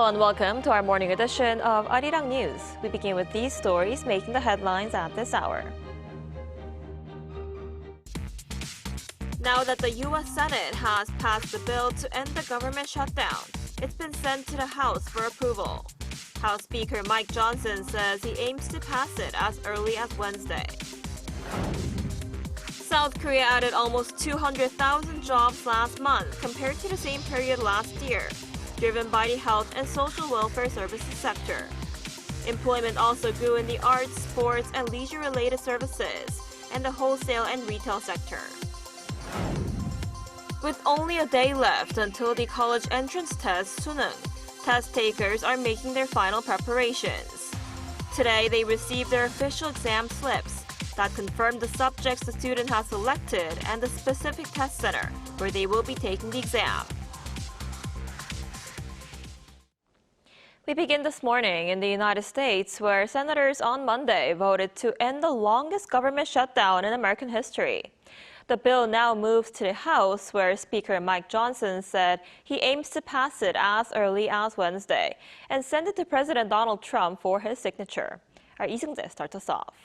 Hello and welcome to our morning edition of Arirang News. We begin with these stories making the headlines at this hour. Now that the U.S. Senate has passed the bill to end the government shutdown, it's been sent to the House for approval. House Speaker Mike Johnson says he aims to pass it as early as Wednesday. South Korea added almost 200,000 jobs last month compared to the same period last year, driven by the health and social welfare services sector. Employment also grew in the arts, sports, and leisure-related services, and the wholesale and retail sector. With only a day left until the college entrance test, Suneung, test takers are making their final preparations. Today, they received their official exam slips that confirm the subjects the student has selected and the specific test center where they will be taking the exam. We begin this morning in the United States, where senators on Monday voted to end the longest government shutdown in American history. The bill now moves to the House, where Speaker Mike Johnson said he aims to pass it as early as Wednesday and send it to President Donald Trump for his signature. Our Lee Seung-jae starts us off.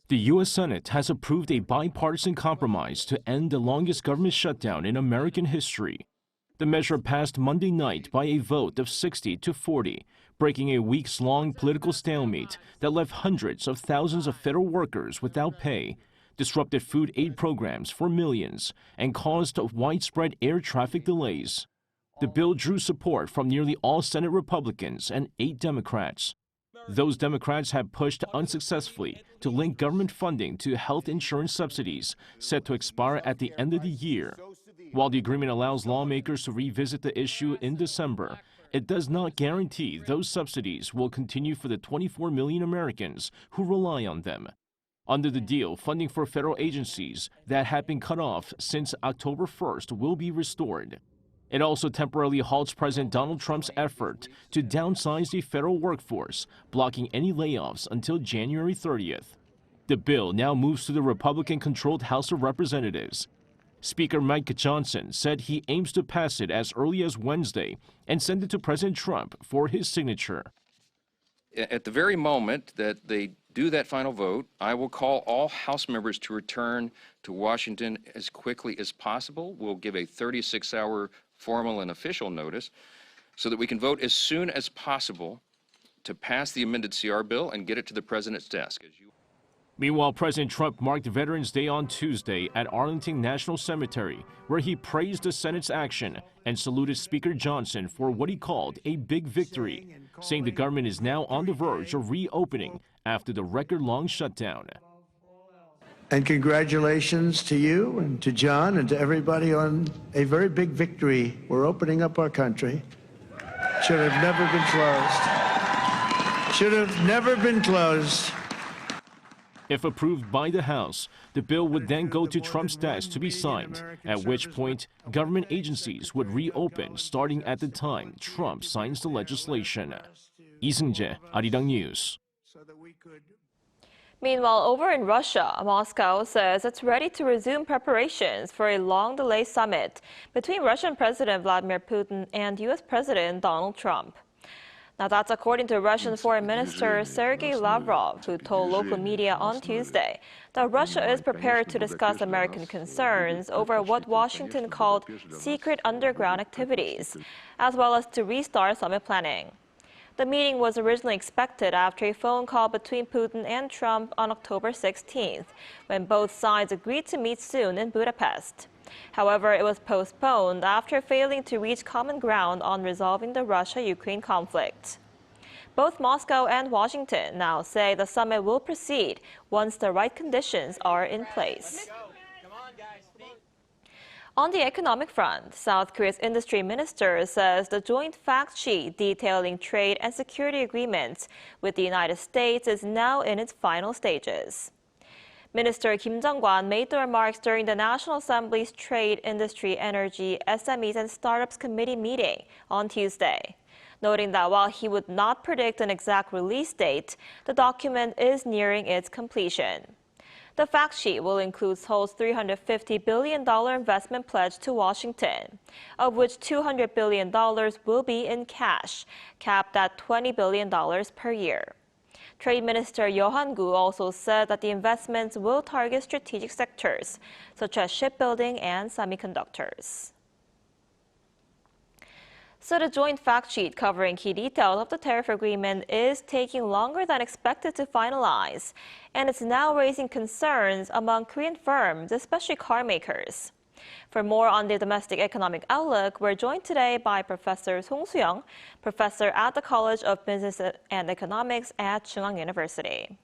The U.S. Senate has approved a bipartisan compromise to end the longest government shutdown in American history. The measure passed Monday night by a vote of 60 to 40, breaking a weeks-long political stalemate that left hundreds of thousands of federal workers without pay, disrupted food aid programs for millions, and caused widespread air traffic delays. The bill drew support from nearly all Senate Republicans and 8 Democrats. Those Democrats have pushed unsuccessfully to link government funding to health insurance subsidies set to expire at the end of the year. While the agreement allows lawmakers to revisit the issue in December, it does not guarantee those subsidies will continue for the 24 million Americans who rely on them. Under the deal, funding for federal agencies that had been cut off since October 1st will be restored. It also temporarily halts President Donald Trump's effort to downsize the federal workforce, blocking any layoffs until January 30th. The bill now moves to the Republican-controlled House of Representatives. Speaker Mike Johnson said he aims to pass it as early as Wednesday and send it to President Trump for his signature. At the very moment that they do that final vote, I will call all House members to return to Washington as quickly as possible. We'll give a 36-hour formal and official notice so that we can vote as soon as possible to pass the amended CR bill and get it to the president's desk. Meanwhile, President Trump marked Veterans Day on Tuesday at Arlington National Cemetery, where he praised the Senate's action and saluted Speaker Johnson for what he called a big victory, saying the government is now on the verge of reopening after the record-long shutdown. And congratulations to you and to John and to everybody on a very big victory. We're opening up our country. Should have never been closed. Should have never been closed. If approved by the House, the bill would then go to Trump's desk to be signed, at which point government agencies would reopen starting at the time Trump signs the legislation. Lee Seung-jae, Arirang News. Meanwhile, over in Russia, Moscow says it's ready to resume preparations for a long-delayed summit between Russian President Vladimir Putin and U.S. President Donald Trump. Now, that's according to Russian Foreign Minister Sergei Lavrov, who told local media on Tuesday that Russia is prepared to discuss American concerns over what Washington called secret underground activities, as well as to restart summit planning. The meeting was originally expected after a phone call between Putin and Trump on October 16th, when both sides agreed to meet soon in Budapest. However, it was postponed after failing to reach common ground on resolving the Russia-Ukraine conflict. Both Moscow and Washington now say the summit will proceed once the right conditions are in place. On the economic front, South Korea's industry minister says the joint fact sheet detailing trade and security agreements with the United States is now in its final stages. Minister Kim Jung-kwan made the remarks during the National Assembly's Trade, Industry, Energy, SMEs and Startups Committee meeting on Tuesday, noting that while he would not predict an exact release date, the document is nearing its completion. The fact sheet will include Seoul's $350 billion investment pledge to Washington, of which $200 billion will be in cash, capped at $20 billion per year. Trade Minister Yohan Gu also said that the investments will target strategic sectors, such as shipbuilding and semiconductors. So the joint fact sheet covering key details of the tariff agreement is taking longer than expected to finalize, and it's now raising concerns among Korean firms, especially car makers. For more on the domestic economic outlook, we're joined today by Professor Suneung, professor at the College of Business and Economics at Suneung University.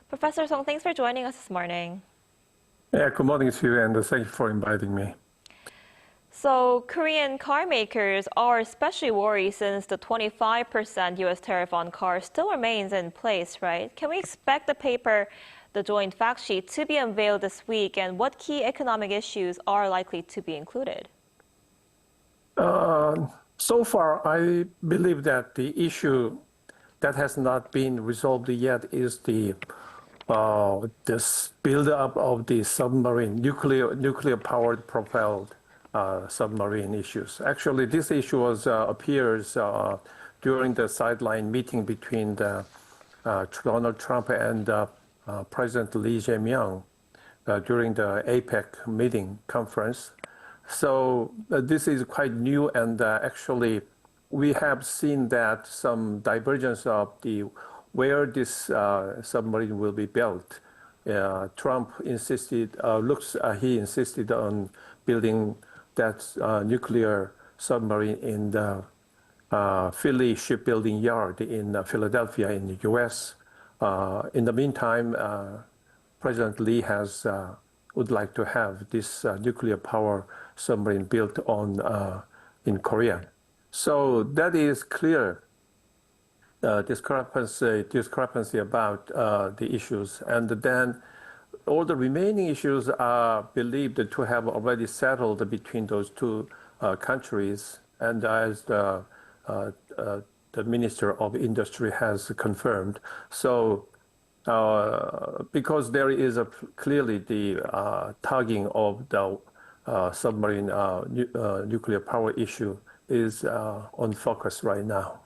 Professor Song, thanks for joining us this morning. Yeah, good morning to you, and thank you for inviting me. So Korean car makers are especially worried since the 25% U.S. tariff on cars still remains in place, right? Can we expect the paper, the joint fact sheet, to be unveiled this week, and what key economic issues are likely to be included? So far, I believe that the issue that has not been resolved yet is the build-up of the submarine, nuclear-powered propelled submarine issues. Actually, this issue appears during the sideline meeting between Donald Trump and President Lee Jae-myung during the APEC meeting conference. So this is quite new, and actually we have seen that some divergence of where this submarine will be built. Trump insisted on building that nuclear submarine in the Philly shipbuilding yard in Philadelphia in the U.S. In the meantime, President Lee would like to have this nuclear power submarine built in Korea. So that is clear discrepancy about the issues, and then all the remaining issues are believed to have already settled between those two countries, and as the Minister of Industry has confirmed. So because there is clearly the tugging of the submarine nuclear power issue is on focus right now.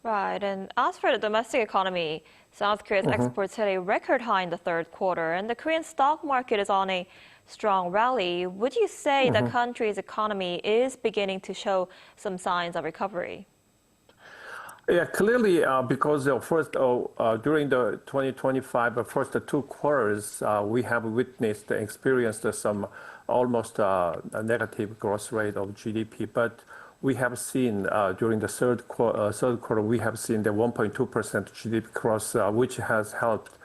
Right, and as for the domestic economy, South Korea's exports hit a record high in the third quarter, and the Korean stock market is on a strong rally. Would you say the country's economy is beginning to show some signs of recovery? Yeah, clearly, because during the 2025 first two quarters, we have experienced some almost a negative growth rate of GDP, but we have seen during the third quarter, we have seen the 1.2% GDP growth, which has helped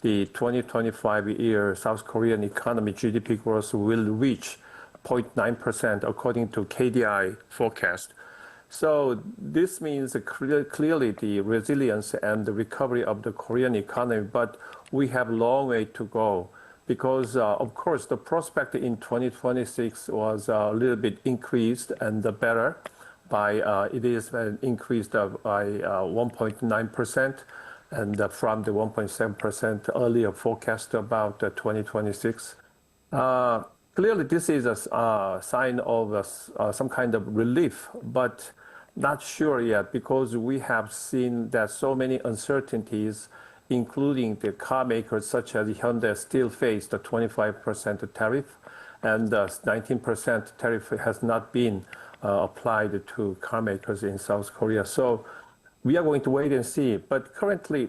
the 2025 year South Korean economy GDP growth will reach 0.9% according to KDI forecast. So this means clearly the resilience and the recovery of the Korean economy, but we have a long way to go. Because, of course, the prospect in 2026 was a little bit increased and better it is increased by 1.9%, and from the 1.7% earlier forecast about 2026. Clearly, this is a sign of some kind of relief, but not sure yet, because we have seen that so many uncertainties, including the car makers such as Hyundai, still face the 25% tariff, and the 19% tariff has not been applied to car makers in South Korea. So we are going to wait and see. But currently,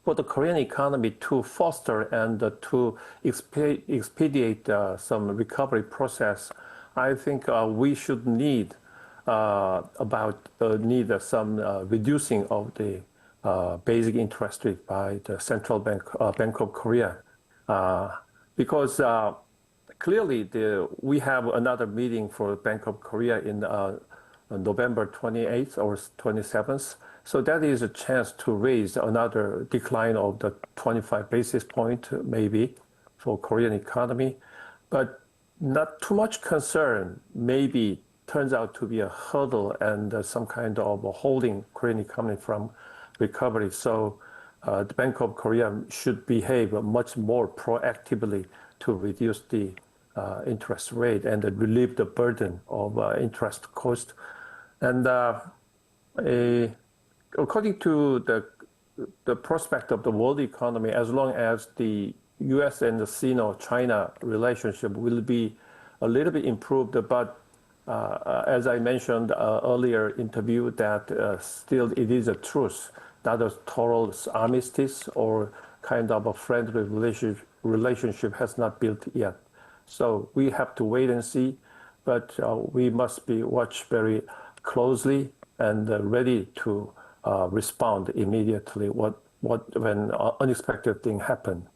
for the Korean economy to foster and to expedite some recovery process, I think we should need some reducing of the basic interest rate by the Central Bank of Korea, because clearly we have another meeting for Bank of Korea in November 28th or 27th. So that is a chance to raise another decline of the 25 basis point maybe for Korean economy, but not too much concern. Maybe turns out to be a hurdle and some kind of holding Korean economy from recovery. So the Bank of Korea should behave much more proactively to reduce the interest rate and relieve the burden of interest cost. And according to the prospect of the world economy, as long as the U.S. and the Sino-China relationship will be a little bit improved, but as I mentioned earlier interview, that still it is a truce, not a total armistice or kind of a friendly relationship has not built yet. So we have to wait and see, but we must be watched very closely and ready to respond immediately when unexpected thing happen.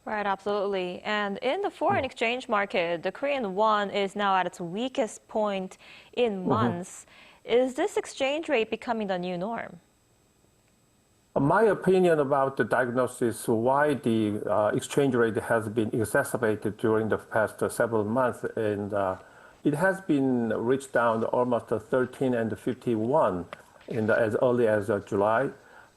Right, absolutely. And in the foreign exchange market, the Korean won is now at its weakest point in months. Is this exchange rate becoming the new norm? My opinion about the diagnosis why the exchange rate has been exacerbated during the past several months, and it has been reached down to almost 13 and 51 as early as July.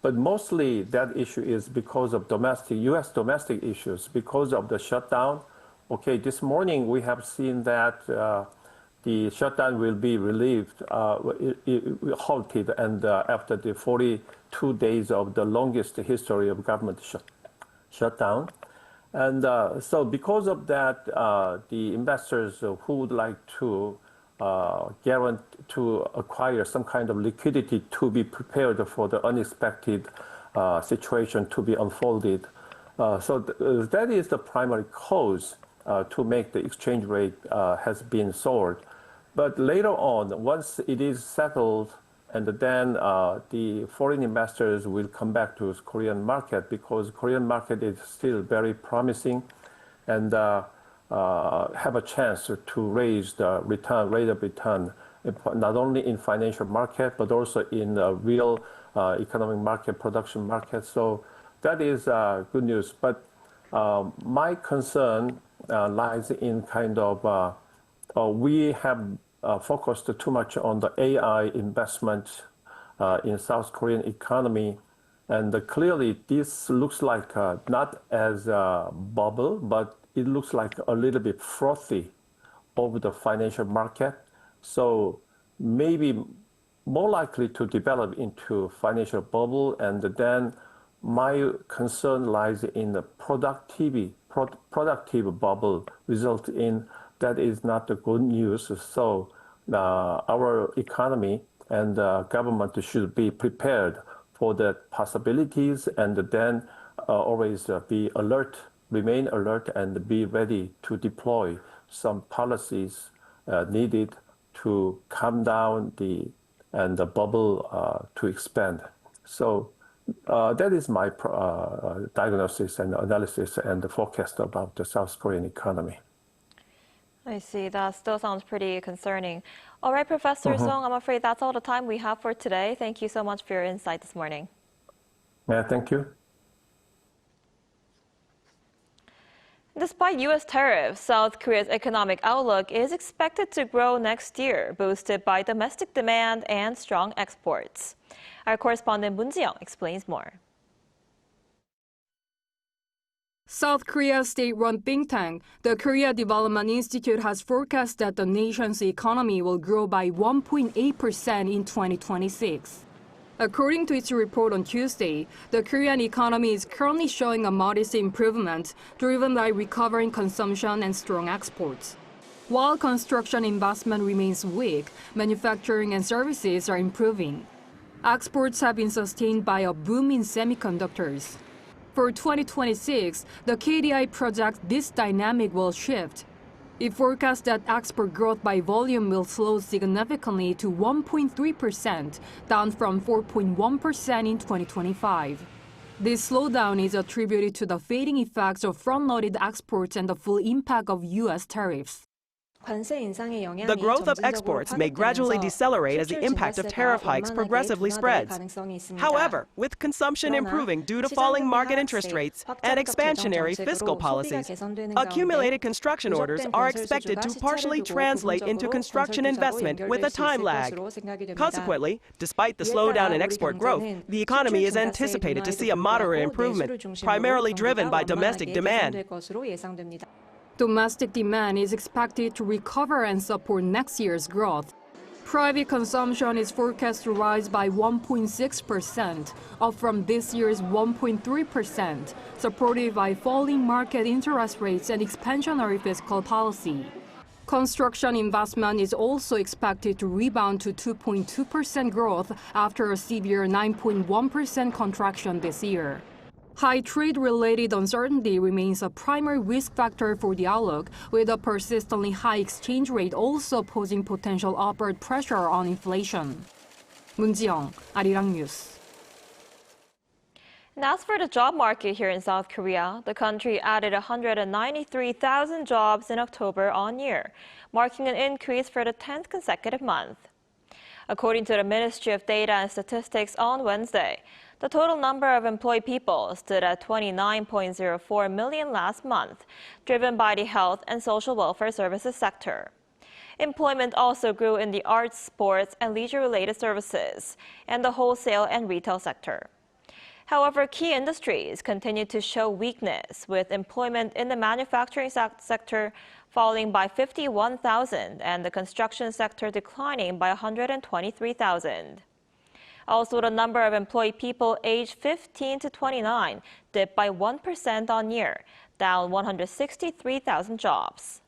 But mostly that issue is because of U.S. domestic issues, because of the shutdown. Okay, this morning we have seen that the shutdown will be relieved, halted, and after the 42 days of the longest history of government shutdown. And so because of that, the investors who would like to acquire some kind of liquidity to be prepared for the unexpected situation to be unfolded. That is the primary cause to make the exchange rate has been soared. But later on, once it is settled, and then the foreign investors will come back to the Korean market because Korean market is still very promising and have a chance to raise the rate of return, not only in financial market, but also in real economic market, production market. So that is good news. But my concern lies in kind of, we have focused too much on the AI investment in South Korean economy. And clearly this looks like not as a bubble, but it looks like a little bit frothy over the financial market. So maybe more likely to develop into financial bubble. And then my concern lies in the productive bubble result in that is not the good news. So our economy and government should be prepared for the possibilities and then always be alert, remain alert and be ready to deploy some policies needed to calm down the bubble to expand. So that is my diagnosis and analysis and the forecast about the South Korean economy. I see. That still sounds pretty concerning. All right, Professor Song, I'm afraid that's all the time we have for today. Thank you so much for your insight this morning. Yeah, thank you. Despite U.S. tariffs, South Korea's economic outlook is expected to grow next year, boosted by domestic demand and strong exports. Our correspondent Moon Ji-young explains more. South Korea's state-run think tank, the Korea Development Institute, has forecast that the nation's economy will grow by 1.8% in 2026. According to its report on Tuesday, the Korean economy is currently showing a modest improvement, driven by recovering consumption and strong exports. While construction investment remains weak, manufacturing and services are improving. Exports have been sustained by a boom in semiconductors. For 2026, the KDI projects this dynamic will shift. It forecasts that export growth by volume will slow significantly to 1.3%, down from 4.1% in 2025. This slowdown is attributed to the fading effects of front-loaded exports and the full impact of U.S. tariffs. The growth of exports may gradually decelerate as the impact of tariff hikes progressively spreads. However, with consumption improving due to falling market interest rates and expansionary fiscal policies, accumulated construction orders are expected to partially translate into construction investment with a time lag. Consequently, despite the slowdown in export growth, the economy is anticipated to see a moderate improvement, primarily driven by domestic demand. Domestic demand is expected to recover and support next year's growth. Private consumption is forecast to rise by 1.6%, up from this year's 1.3%, supported by falling market interest rates and expansionary fiscal policy. Construction investment is also expected to rebound to 2.2% growth after a severe 9.1% contraction this year. High trade-related uncertainty remains a primary risk factor for the outlook, with a persistently high exchange rate also posing potential upward pressure on inflation. 문지영, Arirang News. And as for the job market here in South Korea, the country added 193,000 jobs in October on year, marking an increase for the 10th consecutive month. According to the Ministry of Data and Statistics on Wednesday, the total number of employed people stood at 29.04 million last month, driven by the health and social welfare services sector. Employment also grew in the arts, sports, and leisure-related services, and the wholesale and retail sector. However, key industries continue to show weakness, with employment in the manufacturing sector falling by 51,000 and the construction sector declining by 123,000. Also, the number of employed people aged 15 to 29 dipped by 1% on year, down 163,000 jobs.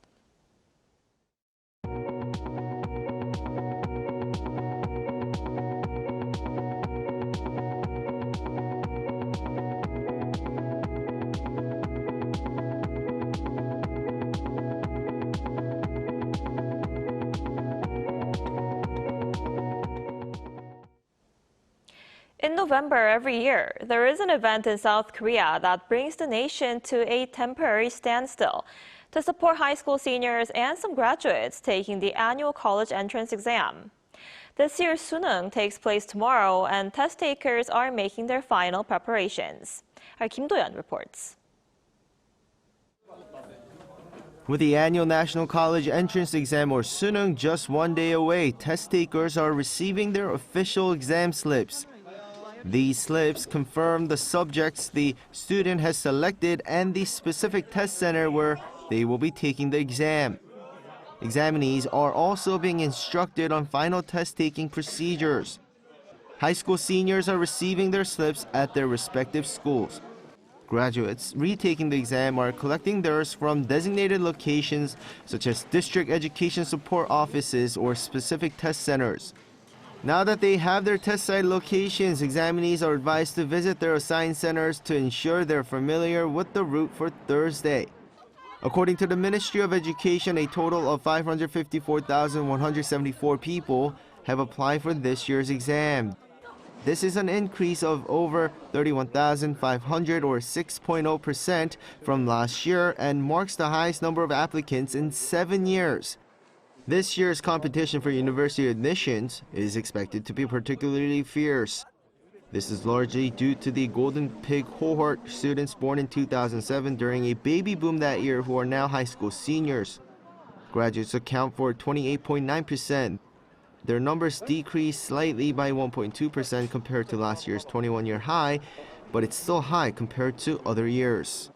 In November every year, there is an event in South Korea that brings the nation to a temporary standstill to support high school seniors and some graduates taking the annual college entrance exam. This year's Suneung takes place tomorrow, and test takers are making their final preparations. Our Kim Do-yeon reports. With the annual National College Entrance Exam, or Suneung, just one day away, test takers are receiving their official exam slips. These slips confirm the subjects the student has selected and the specific test center where they will be taking the exam. Examinees are also being instructed on final test-taking procedures. High school seniors are receiving their slips at their respective schools. Graduates retaking the exam are collecting theirs from designated locations such as district education support offices or specific test centers. Now that they have their test site locations, examinees are advised to visit their assigned centers to ensure they're familiar with the route for Thursday. According to the Ministry of Education, a total of 554,174 people have applied for this year's exam. This is an increase of over 31,500 or 6.0% from last year and marks the highest number of applicants in 7 years. This year's competition for university admissions is expected to be particularly fierce. This is largely due to the Golden Pig cohort students born in 2007 during a baby boom that year who are now high school seniors. Graduates account for 28.9%. Their numbers decreased slightly by 1.2% compared to last year's 21-year high, but it's still high compared to other years.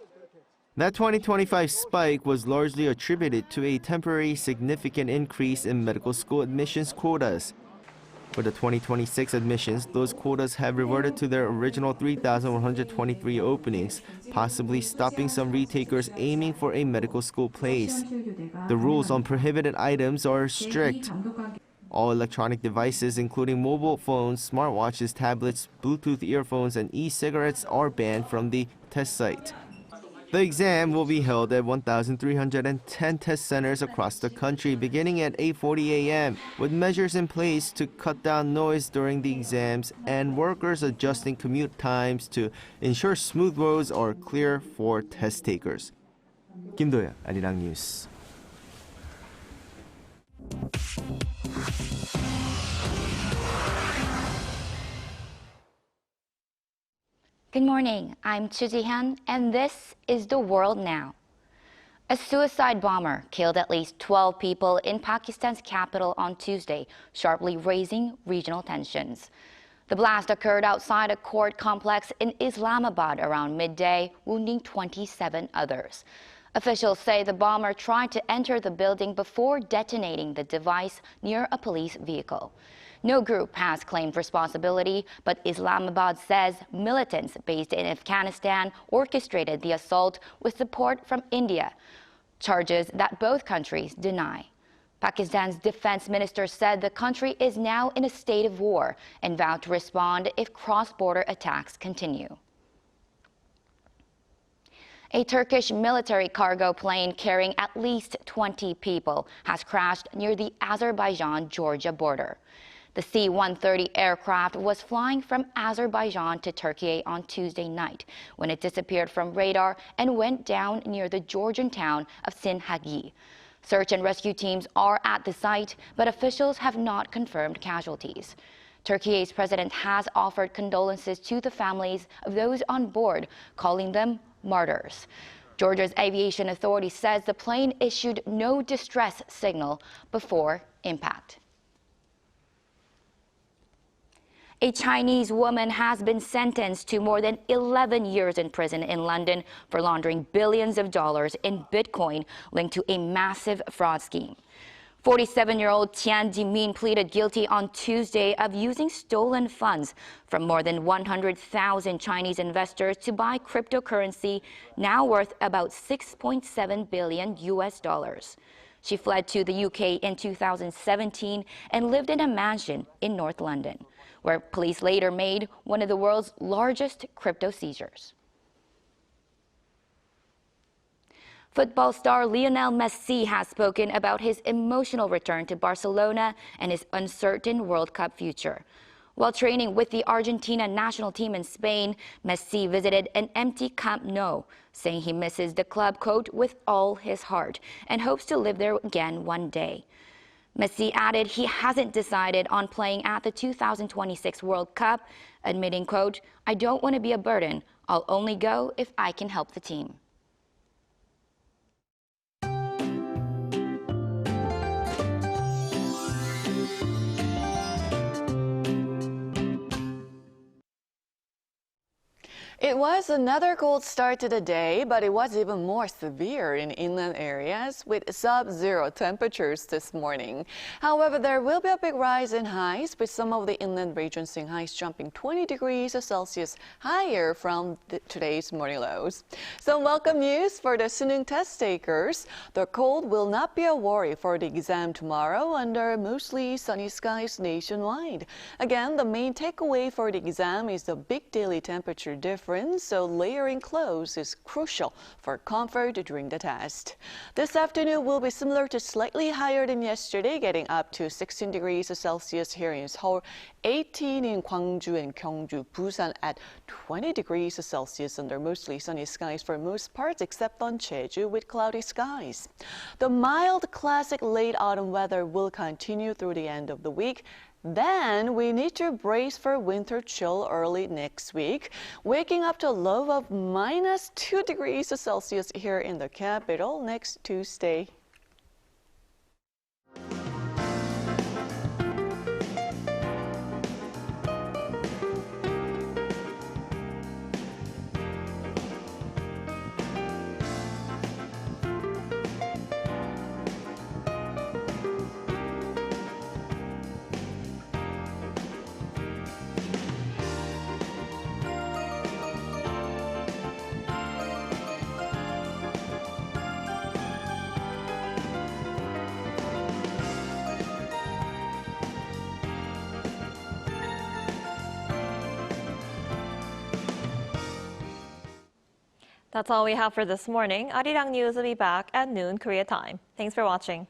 That 2025 spike was largely attributed to a temporary significant increase in medical school admissions quotas. For the 2026 admissions, those quotas have reverted to their original 3,123 openings, possibly stopping some retakers aiming for a medical school place. The rules on prohibited items are strict. All electronic devices, including mobile phones, smartwatches, tablets, Bluetooth earphones, and e-cigarettes are banned from the test site. The exam will be held at 1,310 test centers across the country beginning at 8:40 a.m., with measures in place to cut down noise during the exams and workers adjusting commute times to ensure smooth roads are clear for test takers. Kim Do-yeon, Arirang News. Good morning, I'm Chu Ji-hyun, and this is The World Now. A suicide bomber killed at least 12 people in Pakistan's capital on Tuesday, sharply raising regional tensions. The blast occurred outside a court complex in Islamabad around midday, wounding 27 others. Officials say the bomber tried to enter the building before detonating the device near a police vehicle. No group has claimed responsibility, but Islamabad says militants based in Afghanistan orchestrated the assault with support from India, charges that both countries deny. Pakistan's defense minister said the country is now in a state of war and vowed to respond if cross-border attacks continue. A Turkish military cargo plane carrying at least 20 people has crashed near the Azerbaijan-Georgia border. The C-130 aircraft was flying from Azerbaijan to Turkey on Tuesday night when it disappeared from radar and went down near the Georgian town of Sinhagi. Search and rescue teams are at the site, but officials have not confirmed casualties. Turkey's president has offered condolences to the families of those on board, calling them martyrs. Georgia's aviation authority says the plane issued no distress signal before impact. A Chinese woman has been sentenced to more than 11 years in prison in London for laundering billions of dollars in Bitcoin linked to a massive fraud scheme. 47-year-old Tian Jimin pleaded guilty on Tuesday of using stolen funds from more than 100,000 Chinese investors to buy cryptocurrency now worth about $6.7 billion. She fled to the UK in 2017 and lived in a mansion in North London, where police later made one of the world's largest crypto seizures. Football star Lionel Messi has spoken about his emotional return to Barcelona and his uncertain World Cup future. While training with the Argentina national team in Spain, Messi visited an empty Camp Nou, saying he misses the club, quote, with all his heart and hopes to live there again one day. Messi added he hasn't decided on playing at the 2026 World Cup, admitting, quote, I don't want to be a burden. I'll only go if I can help the team. It was another cold start to the day, but it was even more severe in inland areas with sub-zero temperatures this morning. However, there will be a big rise in highs, with some of the inland regions seeing highs jumping 20 degrees Celsius higher from today's morning lows. Some welcome news for the Suneung test takers. The cold will not be a worry for the exam tomorrow under mostly sunny skies nationwide. Again, the main takeaway for the exam is the big daily temperature difference, so layering clothes is crucial for comfort during the test. This afternoon will be similar to slightly higher than yesterday, getting up to 16 degrees Celsius here in Seoul, 18 in Gwangju and Gyeongju, Busan at 20 degrees Celsius under mostly sunny skies for most parts except on Jeju with cloudy skies. The mild classic late autumn weather will continue through the end of the week. Then we need to brace for winter chill early next week, waking up to a low of -2 degrees Celsius here in the capital next Tuesday. That's all we have for this morning. Arirang News will be back at noon Korea time. Thanks for watching.